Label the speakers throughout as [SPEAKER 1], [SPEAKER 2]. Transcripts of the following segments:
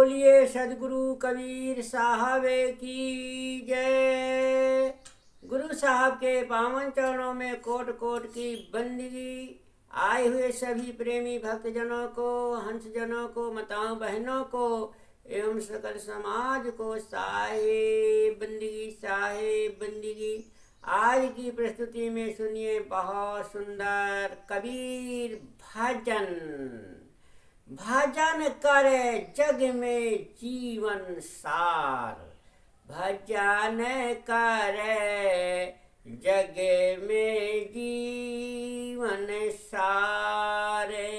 [SPEAKER 1] बोलिए सदगुरु कबीर साहब की जय। गुरु साहब के पावन चरणों में कोट कोट की बंदगी। आए हुए सभी प्रेमी भक्तजनों को, हंसजनों को, माताओं बहनों को एवं सकल समाज को साहेब बंदगी, साहेब बंदगी। आज की प्रस्तुति में सुनिए बहुत सुंदर कबीर भजन। भजन करे जग में जीवन सार, भजन करे जग में जीवन सारे।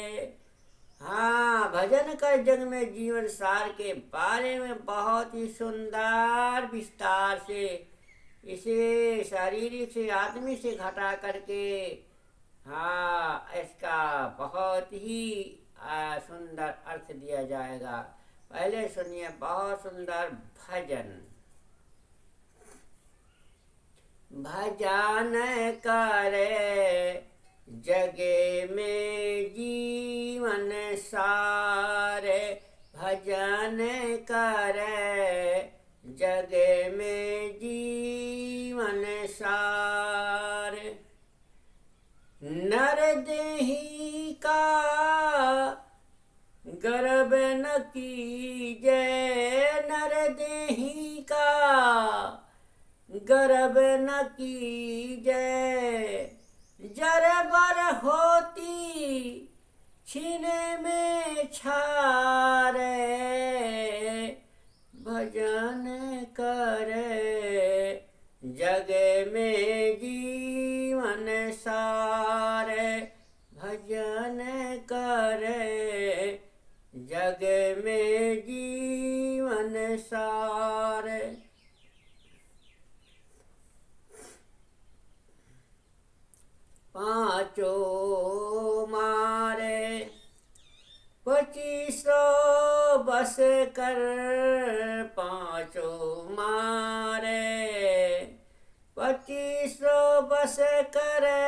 [SPEAKER 1] हाँ, भजन कर जग में जीवन सार के बारे में बहुत ही सुंदर विस्तार से इसे शारीरिक से आत्मिक से घटा करके हाँ इसका बहुत ही सुंदर अर्थ दिया जाएगा। पहले सुनिए बहुत सुंदर भजन। भजन करे जगे में जीवन सारे, भजन करे जगे में जीवन सारे। नर देही का गर्भ न कीजे, नर देही का गर्भ न कीजे। जर बर होती छीने में छारे, भजन करे जग में जीवन सारे, भजन करे जग में जीवन सारे। पांचों मारे 2500 बस कर, पांचों मारे 2500 बस करे।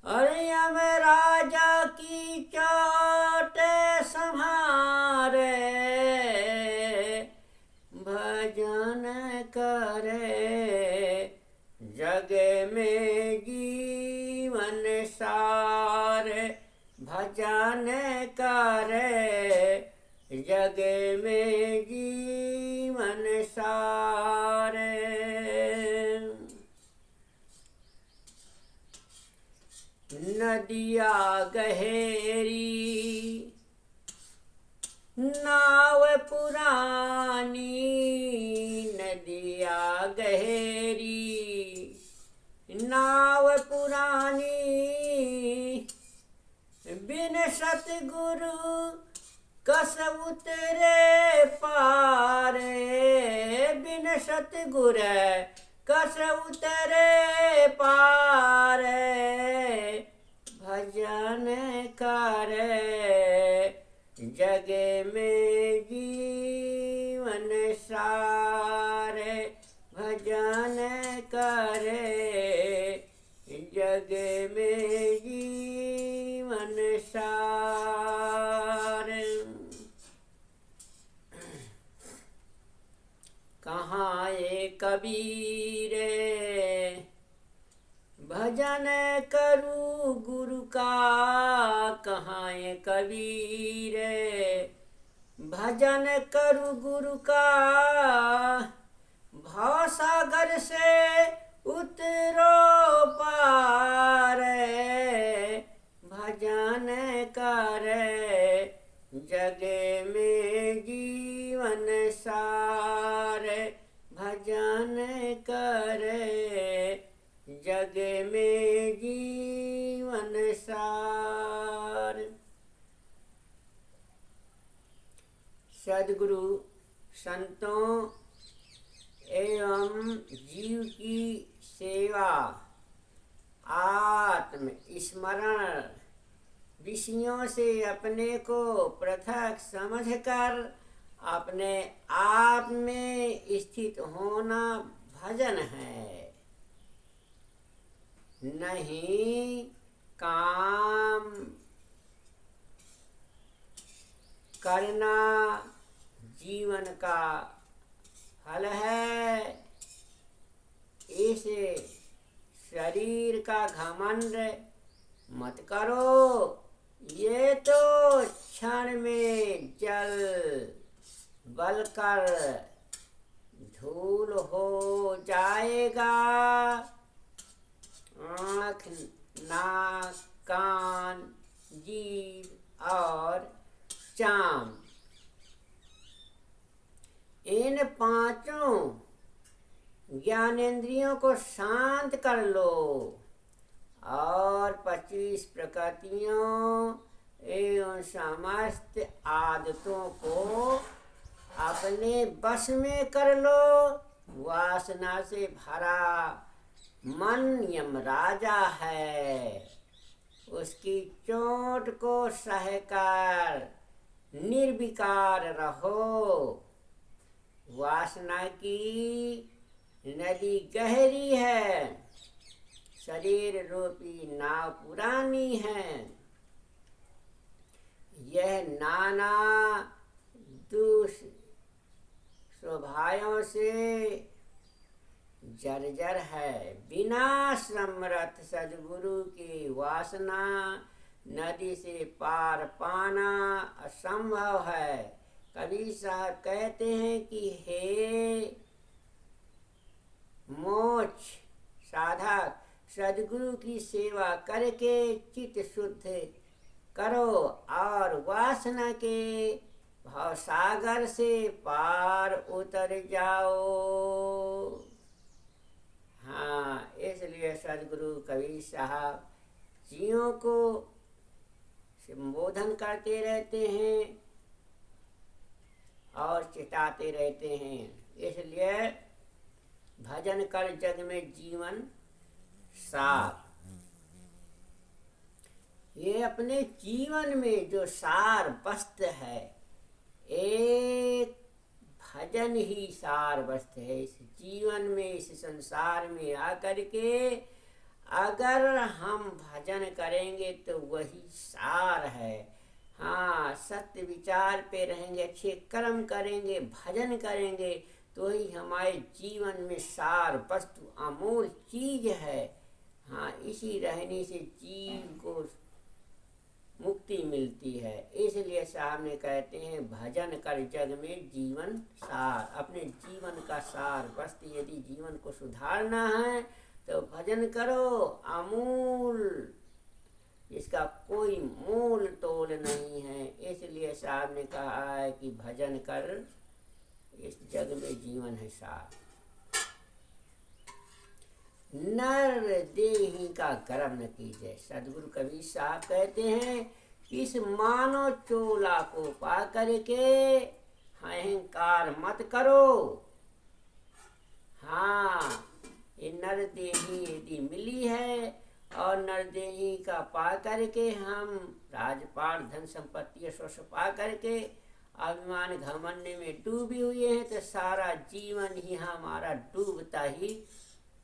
[SPEAKER 1] अरियम राजा की चोट संहारे, भजन करे जग में जीवन सारे, भजन करे जग में जीवन सारे। नदिया गहरी नाव पुरानी, नदिया गहरी नाव पुरानी। बिन सतगुरु कस उतरे पारे, बिन सतगुर कस उतरे पारे। भजन करे जग में जीवन सारे, भजन करे जग में जीवन सारे। कहाँ ये कबीरे भजन करूँ गुरु का, कहाँ ये कबीरे भजन करूँ गुरु का। भवसागर से उतरो पारे, भजन करे जग में जीवन सारे, भजन करे जग में जीवन सार। सद्गुरु संतों एवं जीव की सेवा, आत्म स्मरण, विषयों से अपने को पृथक समझकर अपने आप में स्थित होना भजन है। नहीं काम करना जीवन का फल है। इस शरीर का घमंड मत करो, ये तो क्षण में जल बलकर धूल हो जाएगा। आँख, नाक, कान, जीभ और चाम, इन पांचों ज्ञानेंद्रियों को शांत कर लो और 25 प्रकृतियों एवं समस्त आदतों को अपने बस में कर लो। वासना से भरा मन यमराजा है, उसकी चोट को सहकर निर्विकार रहो। वासना की नदी गहरी है, शरीर रूपी नाव पुरानी है। यह नाना स्वभावों से जर्जर है। बिना समर्थ सद्गुरु की वासना नदी से पार पाना असंभव है। कबीर साहब कहते हैं कि हे मोक्ष साधक, सद्गुरु की सेवा करके चित्त शुद्ध करो और वासना के भवसागर से पार उतर जाओ। हाँ, इसलिए सद्गुरु कबीर साहब जियों को संबोधन करते रहते हैं और चिताते रहते हैं। इसलिए भजन कर जग में जीवन सार, ये अपने जीवन में जो सार वस्तु है, एक भजन ही सार वस्तु है। इस जीवन में, इस संसार में आकर के अगर हम भजन करेंगे तो वही सार है। हाँ, सत्य विचार पे रहेंगे, अच्छे कर्म करेंगे, भजन करेंगे तो ही हमारे जीवन में सार वस्तु अमूल चीज है। हाँ, इसी रहने से जीव को मुक्ति मिलती है। इसलिए सामने कहते हैं भजन कर जग में जीवन सार। अपने जीवन का सार वस्तु यदि जीवन को सुधारना है तो भजन करो। अमूल, इसका कोई मोल तोल नहीं है। इसलिए साहब ने कहा है कि भजन कर, इस जग में जीवन है सार। नर देही का गर्व न कीजिए। सदगुरु कबीर साहब कहते हैं कि इस मानव चोला को पा करके अहंकार मत करो। हाँ, ये नर देही यदि मिली है और नरदेही का पा करके हम राजपाट धन संपत्ति यशस्व पा करके अभिमान घमंड में डूबे हुए हैं तो सारा जीवन ही हमारा डूबता ही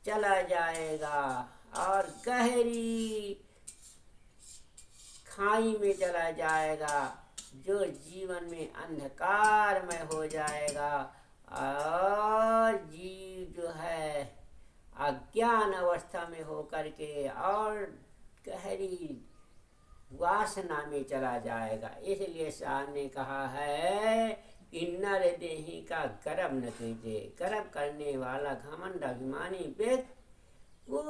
[SPEAKER 1] चला जाएगा और गहरी खाई में चला जाएगा, जो जीवन में अंधकारमय हो जाएगा और जीव जो है अज्ञान अवस्था में होकर के और गहरी वासना में चला जाएगा। इसलिए साहब ने कहा है कि नर देही का गर्व न कीजिए। गर्व करने वाला घमंड अभिमानी व्यक्ति वो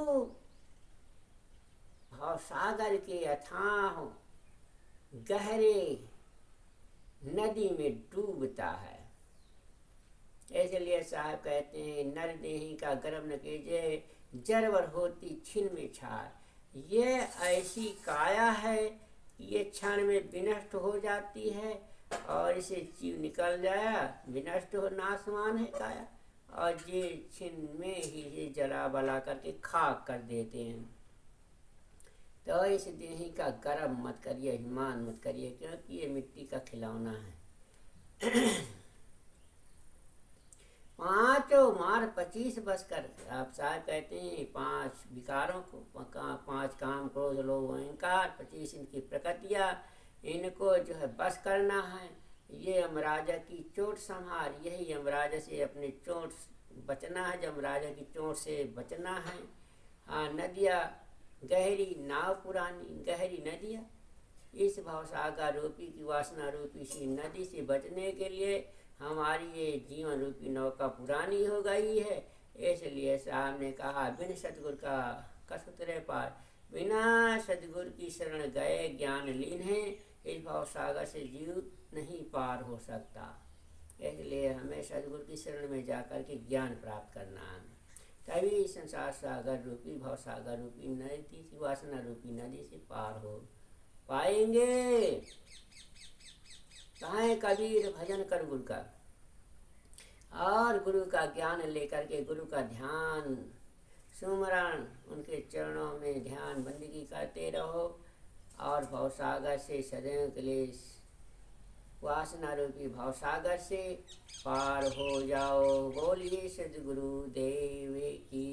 [SPEAKER 1] भवसागर के अथाह गहरे नदी में डूबता है। इसलिए साहब कहते हैं नर देही का गर्व न कीजिए, जरवर होती छिन में छार। ये ऐसी काया है कि ये क्षण में विनष्ट हो जाती है और इसे जीव निकल जाया, विनष्ट हो नाशवान है काया, और ये छिन में ही ये जला बला करके खाक कर देते हैं। तो इस देही का गर्व मत करिए, अभिमान मत करिए, क्योंकि ये मिट्टी का खिलौना है। पांचों मार 25 बस कर। आप साहब कहते हैं 5 विकारों को, 5 काम क्रोध लोभ अहंकार, 25 इनकी प्रकृतियाँ, इनको जो है बस करना है। ये यमराजा की चोट संहार, यही यमराजा से अपने चोट बचना है, यमराजा की चोट से बचना है। हाँ, नदियाँ गहरी नाव पुरानी, गहरी नदियाँ, इस भवसागर रूपी की वासना रूपी इसी नदी से बचने के लिए हमारी ये जीवन रूपी नौका पुरानी हो गई है। इसलिए साहब ने कहा, बिन सतगुरु का कसुतरे पार, बिना सतगुरु की शरण गए ज्ञान लीन है, इस भवसागर से जीव नहीं पार हो सकता। इसलिए हमें सतगुरु की शरण में जाकर के ज्ञान प्राप्त करना है, तभी संसार सागर रूपी भवसागर रूपी नदी से, वासना रूपी नदी से पार हो पाएंगे। कहें कबीर भजन कर गुरु का, और गुरु का ज्ञान लेकर के गुरु का ध्यान सुमरण, उनके चरणों में ध्यान बंदगी करते रहो और भवसागर से सदैव के लिए, वासना रूपी भवसागर से पार हो जाओ। बोलिए सद्गुरु देव की